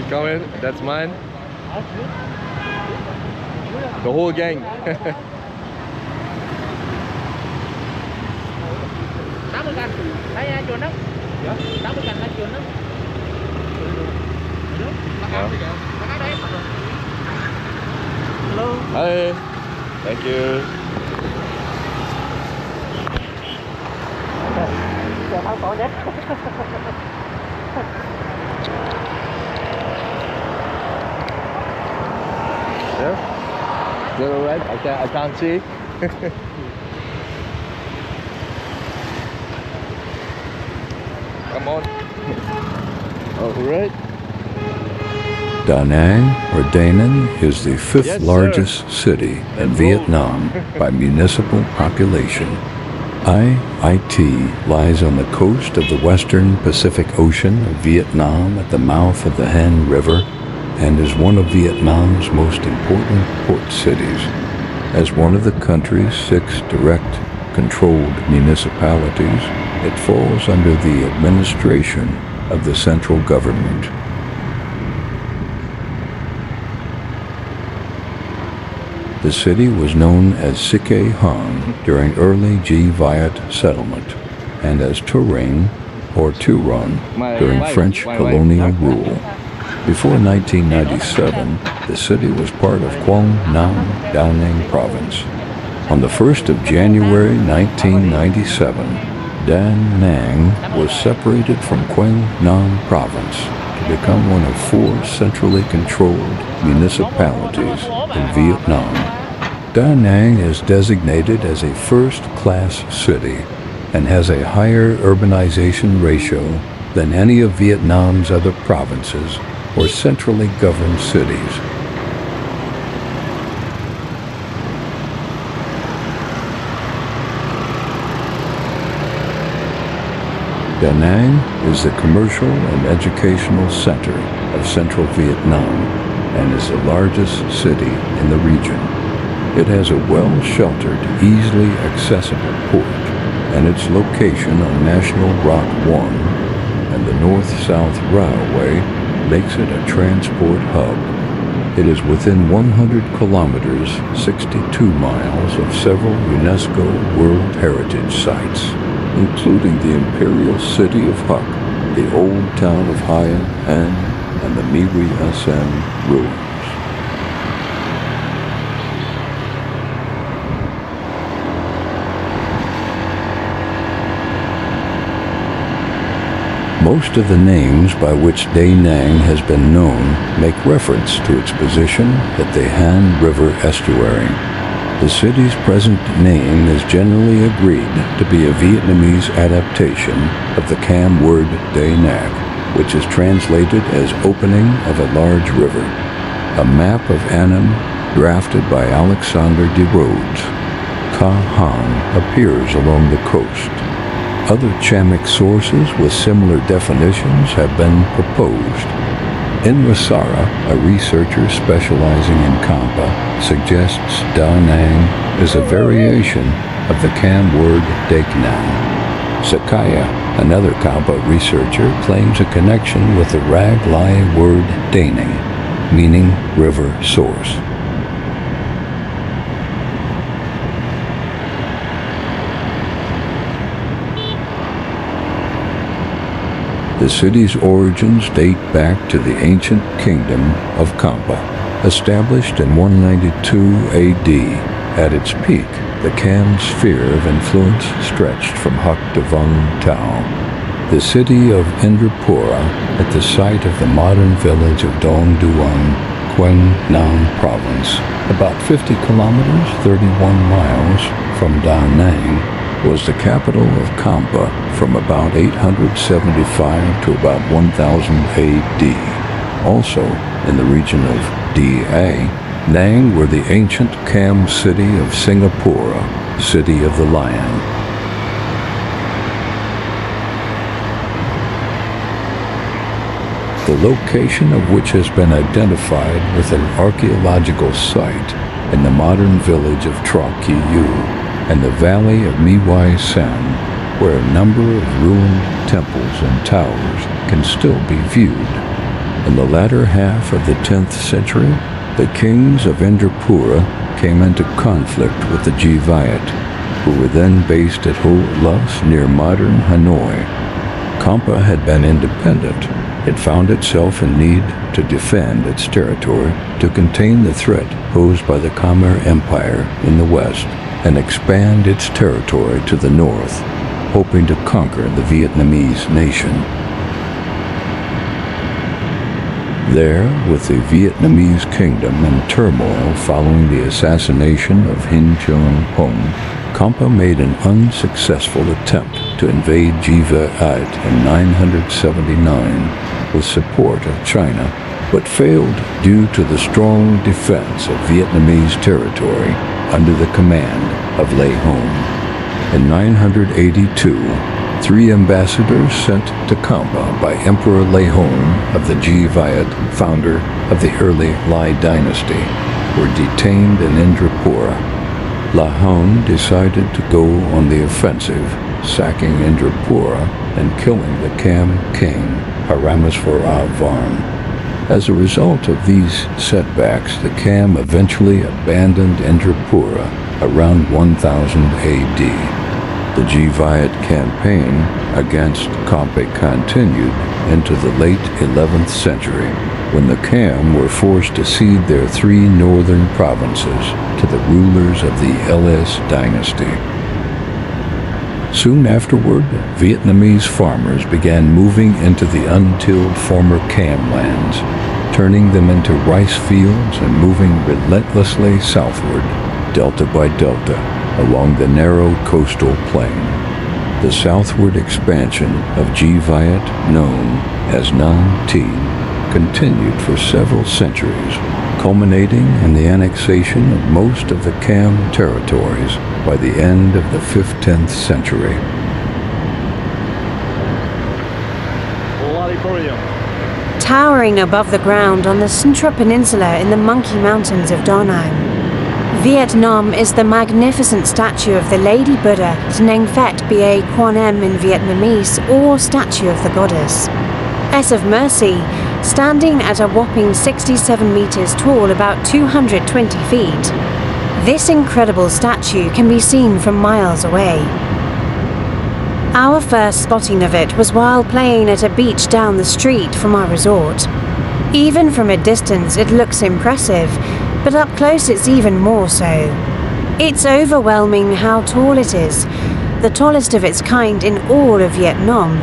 Come in, that's mine. The whole gang. 80 cành, lấy chuồn đó. 80 cành lấy chuồn đó. Hello. Hi. Thank you. Chào thằng tổ nhé. Yeah. Is that alright? I can't see. Come on. Alright. Da Nang, or Da Nang, is the fifth Yes, largest city in Vietnam by municipal population. IT lies on the coast of the western Pacific Ocean of Vietnam at the mouth of the Han River and is one of Vietnam's most important port cities. As one of the country's 6 direct controlled municipalities, it falls under the administration of the central government. The city was known as Sike Han during early Viet settlement and as Turing or Turon during French colonial rule. Before 1997, the city was part of Quang Nam Da Nang province. On the 1st of January 1997, Da Nang was separated from Quang Nam province to become one of 4 centrally controlled municipalities in Vietnam. Da Nang is designated as a first-class city and has a higher urbanization ratio than any of Vietnam's other provinces or centrally governed cities. Da Nang is the commercial and educational center of central Vietnam and is the largest city in the region. It has a well-sheltered, easily accessible port, and its location on National Route 1 and the North-South Railway makes it a transport hub. It is within 100 kilometers, 62 miles of several UNESCO World Heritage Sites, including the Imperial City of Huc, the Old Town of Hia An, and the Mi Huy Assam ruins. Most of the names by which Da Nang has been known make reference to its position at the Han River estuary. The city's present name is generally agreed to be a Vietnamese adaptation of the Cam word Da Nang, which is translated as opening of a large river. A map of Annam, drafted by Alexander de Rhodes, Ca Han, appears along the coast. Other Chamic sources with similar definitions have been proposed. In Rasara, a researcher specializing in Kampa suggests Da Nang is a variation of the Cam word Dak Nang. Sakaya, another Kampa researcher, claims a connection with the Rag Lai word Daning, meaning river source. The city's origins date back to the ancient kingdom of Kampa, established in 192 AD. At its peak, the Cam sphere of influence stretched from Huc to Vung Tau. The city of Indrapura, at the site of the modern village of Dong Duan, Quang Nam province, about 50 kilometers, 31 miles from Da Nang, was the capital of Kampa from about 875 to about 1000 AD. Also, in the region of Da Nang were the ancient Cam city of Singapore, City of the Lion. The location of which has been identified with an archaeological site in the modern village of Tra Ki Yu and the valley of Mi Huy San, where a number of ruined temples and towers can still be viewed. In the latter half of the 10th century, the kings of Indrapura came into conflict with the BoFaat, who were then based at Ho Luos near modern Hanoi. Kampa had been independent. It found itself in need to defend its territory to contain the threat posed by the Khmer Empire in the west and expand its territory to the north, hoping to conquer the Vietnamese nation. There, with the Vietnamese kingdom in turmoil following the assassination of Hin Chon Hong, Kampa made an unsuccessful attempt to invade BoFaat in 979 with support of China, but failed due to the strong defense of Vietnamese territory under the command of Lê Hồng. In 982, 3 ambassadors sent to Kampa by Emperor Lê Hồng of the BoFaat, founder of the early Lai dynasty, were detained in Indrapura. Lê Hồng decided to go on the offensive, sacking Indrapura and killing the Kham king, Parameswara Varn. As a result of these setbacks, the Kham eventually abandoned Indrapura around 1000 AD. The BoFaat campaign against Kampa continued into the late 11th century, when the Kham were forced to cede their 3 northern provinces to the rulers of the LS dynasty. Soon afterward, Vietnamese farmers began moving into the untilled former Kham lands, turning them into rice fields and moving relentlessly southward, delta by delta, along the narrow coastal plain. The southward expansion of BoFaat, known as Nam Tin, continued for several centuries, culminating in the annexation of most of the Kham territories by the end of the 15th century. Towering above the ground on the Sintra Peninsula in the Monkey Mountains of Da Nang, Vietnam is the magnificent statue of the Lady Buddha, Neng Phet Ba Quan Em in Vietnamese, or Statue of the Goddess. S of Mercy, standing at a whopping 67 meters tall, about 220 feet. This incredible statue can be seen from miles away. Our first spotting of it was while playing at a beach down the street from our resort. Even from a distance it looks impressive, but up close it's even more so. It's overwhelming how tall it is, the tallest of its kind in all of Vietnam.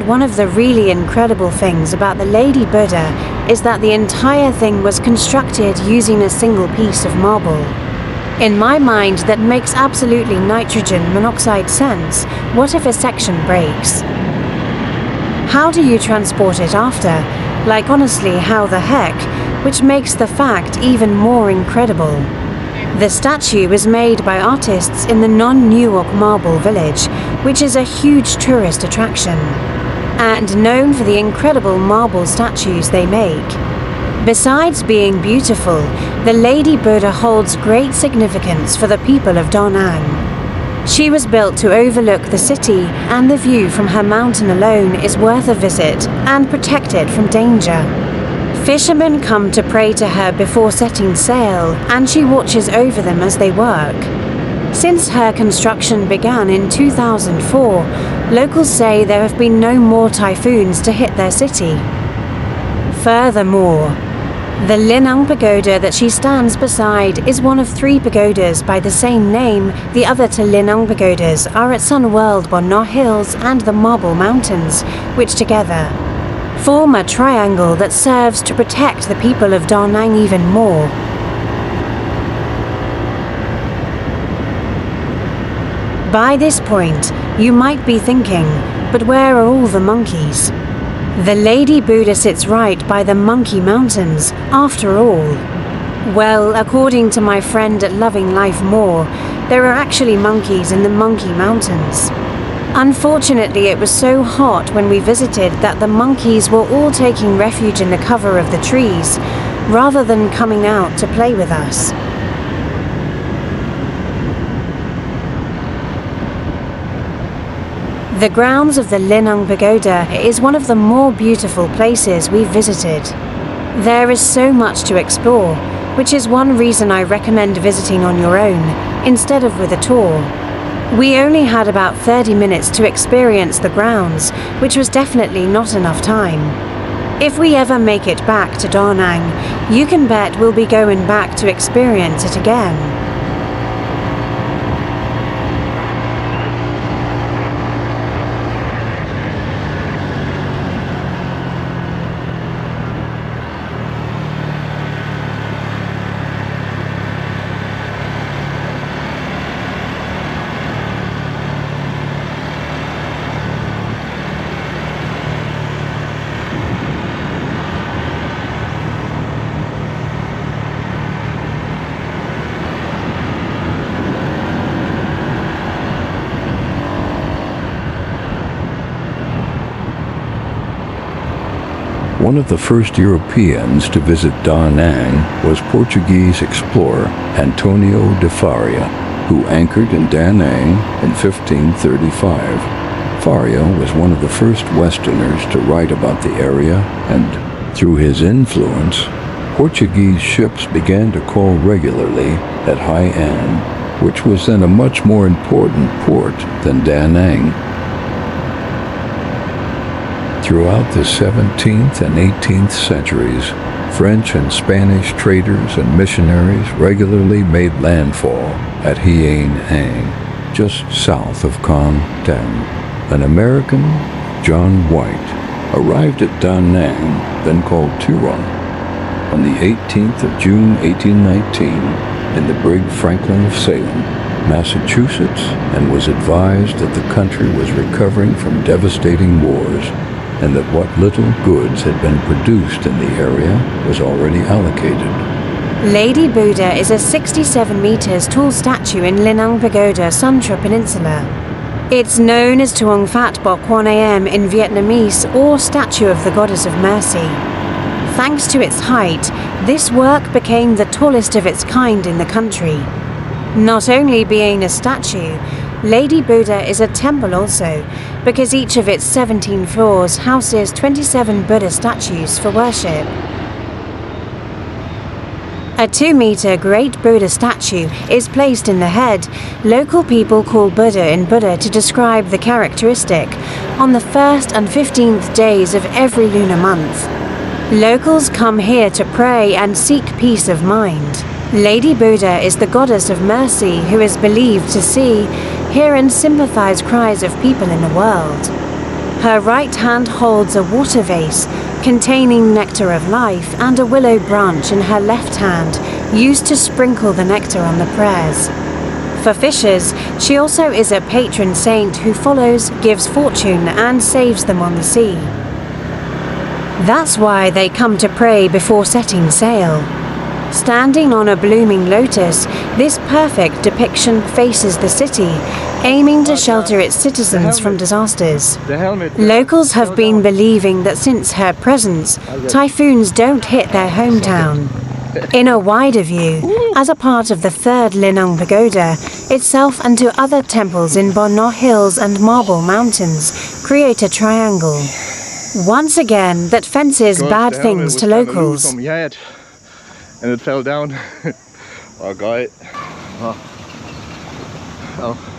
One of the really incredible things about the Lady Buddha is that the entire thing was constructed using a single piece of marble. In my mind, that makes absolutely nitrogen monoxide sense. What if a section breaks? How do you transport it after? Like, honestly, how the heck? Which makes the fact even more incredible. The statue was made by artists in the non-Newark Marble Village, which is a huge tourist attraction, and known for the incredible marble statues they make. Besides being beautiful, the Lady Buddha holds great significance for the people of Da Nang. She was built to overlook the city, and the view from her mountain alone is worth a visit and protected from danger. Fishermen come to pray to her before setting sail, and she watches over them as they work. Since her construction began in 2004, locals say there have been no more typhoons to hit their city. Furthermore, the Linang Pagoda that she stands beside is one of 3 pagodas by the same name. The other 2 Linang Pagodas are at Sun World Bon No Hills and the Marble Mountains, which together form a triangle that serves to protect the people of Da Nang even more. By this point, you might be thinking, but where are all the monkeys? The Lady Buddha sits right by the Monkey Mountains, after all. Well, according to my friend at Loving Life More, there are actually monkeys in the Monkey Mountains. Unfortunately, it was so hot when we visited that the monkeys were all taking refuge in the cover of the trees, rather than coming out to play with us. The grounds of the Linang Pagoda is one of the more beautiful places we've visited. There is so much to explore, which is one reason I recommend visiting on your own, instead of with a tour. We only had about 30 minutes to experience the grounds, which was definitely not enough time. If we ever make it back to Da Nang, you can bet we'll be going back to experience it again. One of the first Europeans to visit Da Nang was Portuguese explorer Antonio de Faria, who anchored in Da Nang in 1535. Faria was one of the first Westerners to write about the area, and through his influence, Portuguese ships began to call regularly at Hainan, which was then a much more important port than Da Nang. Throughout the 17th and 18th centuries, French and Spanish traders and missionaries regularly made landfall at Hainan, just south of Kong-Tem. An American, John White, arrived at Da Nang, then called Turon, on the 18th of June 1819 in the brig Franklin of Salem, Massachusetts, and was advised that the country was recovering from devastating wars, and that what little goods had been produced in the area was already allocated. Lady Buddha is a 67 meters tall statue in Linang Pagoda, Sumatra Peninsula. It's known as Tuong Phat Bok Quan Am in Vietnamese, or Statue of the Goddess of Mercy. Thanks to its height, this work became the tallest of its kind in the country. Not only being a statue, Lady Buddha is a temple also, because each of its 17 floors houses 27 Buddha statues for worship. A 2-meter Great Buddha statue is placed in the head. Local people call Buddha in Buddha to describe the characteristic on the 1st and 15th days of every lunar month. Locals come here to pray and seek peace of mind. Lady Buddha is the goddess of mercy who is believed to see, hear and sympathize cries of people in the world. Her right hand holds a water vase containing nectar of life and a willow branch in her left hand, used to sprinkle the nectar on the prayers. For fishers, she also is a patron saint who follows, gives fortune and saves them on the sea. That's why they come to pray before setting sail. Standing on a blooming lotus, this perfect depiction faces the city, aiming to shelter its citizens from disasters. Locals have been believing that since her presence, typhoons don't hit their hometown. In a wider view, as a part of the third Linang Pagoda, itself and two other temples in Bon No Hills and Marble Mountains create a triangle. Once again, that fences bad things to locals. And it fell down. Oh, got it. Oh.